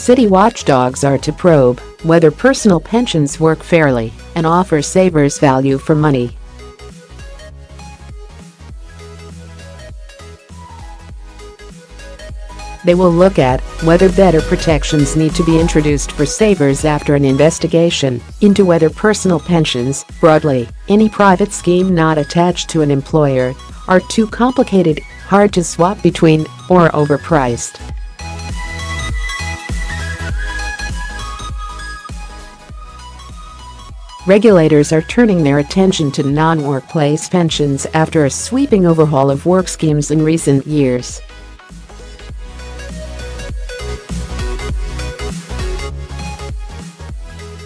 City watchdogs are to probe whether personal pensions work fairly and offer savers value for money. They will look at whether better protections need to be introduced for savers after an investigation into whether personal pensions, broadly, any private scheme not attached to an employer, are too complicated, hard to swap between, or overpriced. Regulators are turning their attention to non-workplace pensions after a sweeping overhaul of work schemes in recent years.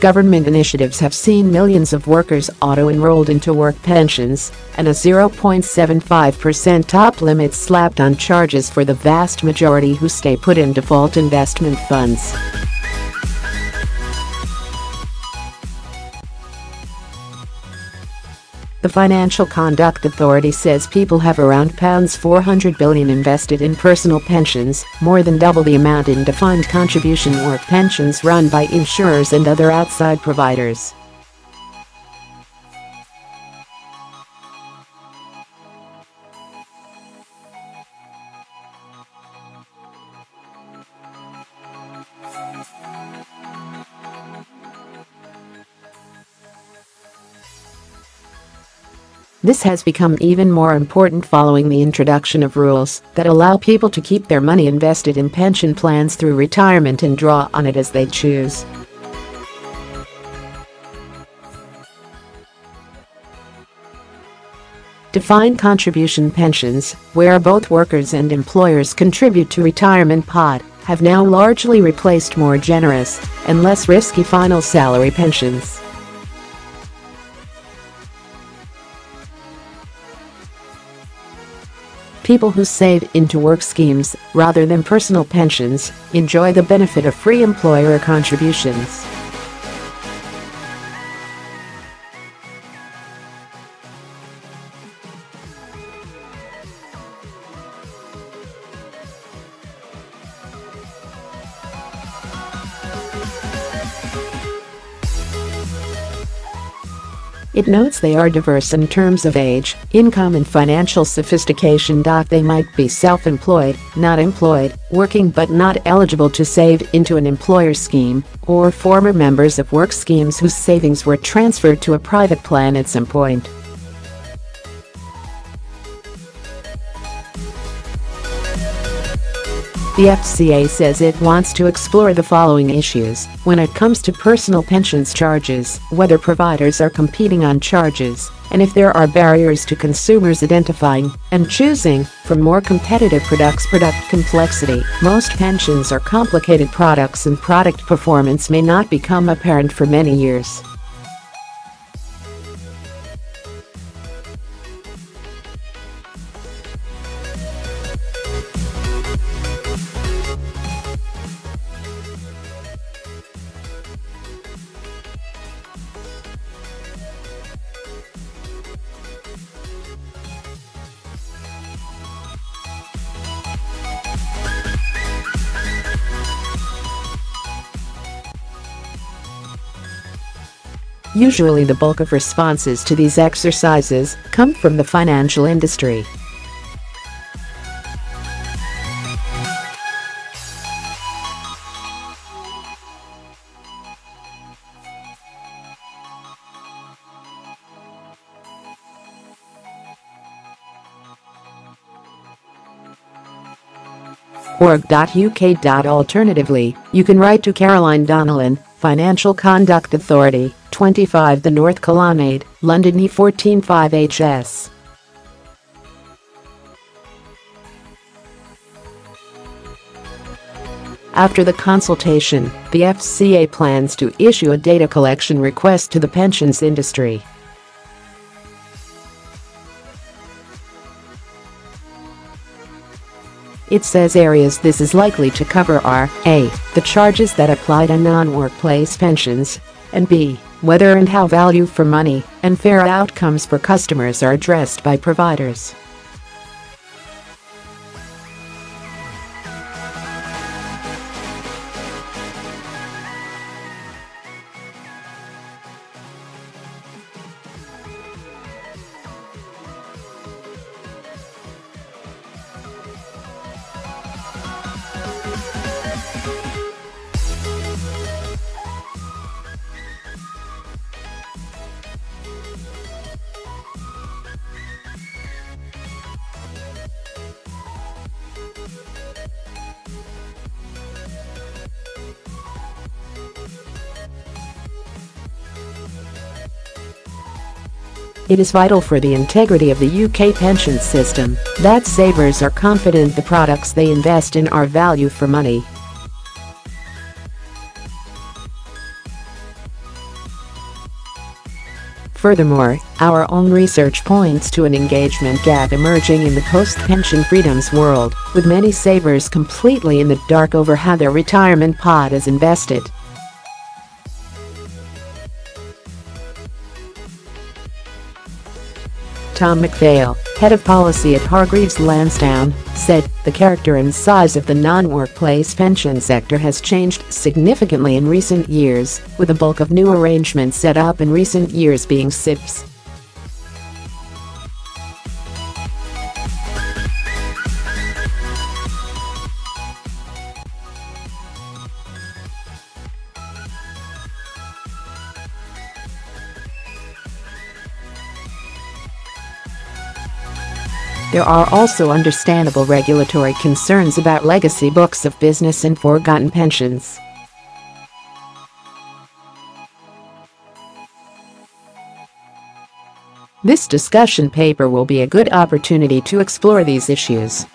Government initiatives have seen millions of workers auto-enrolled into work pensions, and a 0.75% top limit slapped on charges for the vast majority who stay put in default investment funds. The Financial Conduct Authority says people have around £400 billion invested in personal pensions, more than double the amount in defined contribution work pensions run by insurers and other outside providers. This has become even more important following the introduction of rules that allow people to keep their money invested in pension plans through retirement and draw on it as they choose. Defined contribution pensions, where both workers and employers contribute to retirement pot, have now largely replaced more generous and less risky final salary pensions. People who save into work schemes, rather than personal pensions, enjoy the benefit of free employer contributions. It notes they are diverse in terms of age, income and financial sophistication. They might be self-employed, not employed, working but not eligible to save into an employer scheme, or former members of work schemes whose savings were transferred to a private plan at some point. The FCA says it wants to explore the following issues when it comes to personal pensions charges: whether providers are competing on charges, and if there are barriers to consumers identifying and choosing from more competitive products. Product complexity: most pensions are complicated products and product performance may not become apparent for many years. Usually the bulk of responses to these exercises come from the financial industry. org.uk. Alternatively, you can write to Caroline Donnellan, Financial Conduct Authority, 25 The North Colonnade, London E145HS. After the consultation, the FCA plans to issue a data collection request to the pensions industry. It says areas this is likely to cover are A. the charges that apply to non-workplace pensions, and B. whether and how value for money and fair outcomes for customers are addressed by providers. It is vital for the integrity of the UK pension system that savers are confident the products they invest in are value for money. Furthermore, our own research points to an engagement gap emerging in the post-pension freedoms world, with many savers completely in the dark over how their retirement pot is invested. Tom McPhail, head of policy at Hargreaves Lansdown, said, "The character and size of the non-workplace pension sector has changed significantly in recent years, with the bulk of new arrangements set up in recent years being SIPs. There are also understandable regulatory concerns about legacy books of business and forgotten pensions. This discussion paper will be a good opportunity to explore these issues.